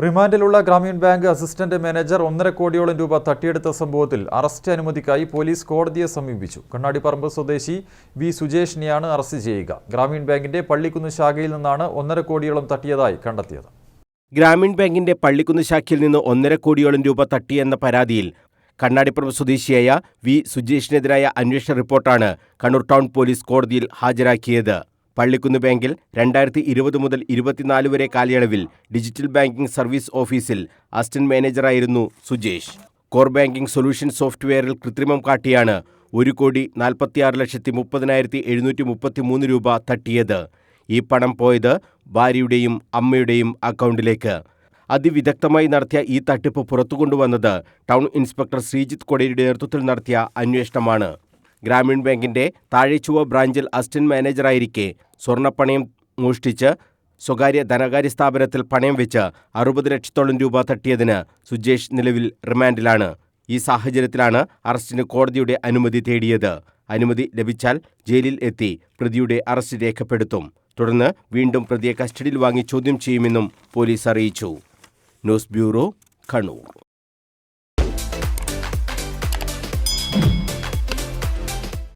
റിമാൻഡിലുള്ള Gramin bank assistant manager 1.5 കോടിയോളം രൂപ തട്ടിയെടുത്ത സംഭവത്തിൽ അറസ്റ്റ് അനുമതിക്കായി പോലീസ് കോടതിയെ സമീപിച്ചു. കണ്ണാടിപ്പറമ്പ് സ്വദേശി വി സുജേഷിനെയാണ് അറസ്റ്റ് ചെയ്യുക. ഗ്രാമീൺ ബാങ്കിന്റെ പള്ളിക്കുന്ന് ശാഖയിൽ നിന്നാണ് 1.5 കോടിയോളം തട്ടിയതായി കണ്ടെത്തിയത്. ഗ്രാമീൺ ബാങ്കിന്റെ പള്ളിക്കുന്ന് ശാഖയിൽ നിന്ന് 1.5 കോടിയോളം രൂപ തട്ടിയെന്ന പരാതിയിൽ കണ്ണാടിപ്പറമ്പ് സ്വദേശിയായ വി സുജേഷിനെതിരായ അന്വേഷണ റിപ്പോർട്ടാണ് കണ്ണൂർ ടൗൺ പോലീസ് കോടതിയിൽ ഹാജരാക്കിയത്. പള്ളിക്കുന്ന് ബാങ്കിൽ 2020 മുതൽ 24 വരെ കാലയളവിൽ ഡിജിറ്റൽ ബാങ്കിംഗ് സർവീസ് ഓഫീസിൽ അസിസ്റ്റന്റ് മാനേജറായിരുന്നു സുജേഷ്. കോർ ബാങ്കിംഗ് സൊല്യൂഷൻ സോഫ്റ്റ്വെയറിൽ കൃത്രിമം കാട്ടിയാണ് 1,46,30,733 രൂപ തട്ടിയത്. ഈ പണം പോയത് ഭാര്യയുടെയും അമ്മയുടെയും അക്കൗണ്ടിലേക്ക്. അതിവിദഗ്ധമായി നടത്തിയ ഈ തട്ടിപ്പ് പുറത്തുകൊണ്ടുവന്നത് ടൗൺ ഇൻസ്പെക്ടർ ശ്രീജിത്ത് കൊടേരിയുടെ നേതൃത്വത്തിൽ നടത്തിയ അന്വേഷണമാണ്. ഗ്രാമീൺ ബാങ്കിന്റെ താഴെച്ചുവ ബ്രാഞ്ചിൽ അസിസ്റ്റന്റ് മാനേജറായിരിക്കെ സ്വർണ്ണപ്പണയം മോഷ്ടിച്ച് സ്വകാര്യ ധനകാര്യ സ്ഥാപനത്തിൽ പണയം വെച്ച് 60 ലക്ഷത്തോളം രൂപ തട്ടിയതിന് സുജേഷ് നിലവിൽ റിമാൻഡിലാണ്. ഈ സാഹചര്യത്തിലാണ് അറസ്റ്റിന് കോടതിയുടെ അനുമതി തേടിയത്. അനുമതി ലഭിച്ചാൽ ജയിലിൽ എത്തി പ്രതിയുടെ അറസ്റ്റ് രേഖപ്പെടുത്തും. തുടർന്ന് വീണ്ടും പ്രതിയെ കസ്റ്റഡിയിൽ വാങ്ങി ചോദ്യം ചെയ്യുമെന്നും പോലീസ് അറിയിച്ചു. News bureau, Kannur.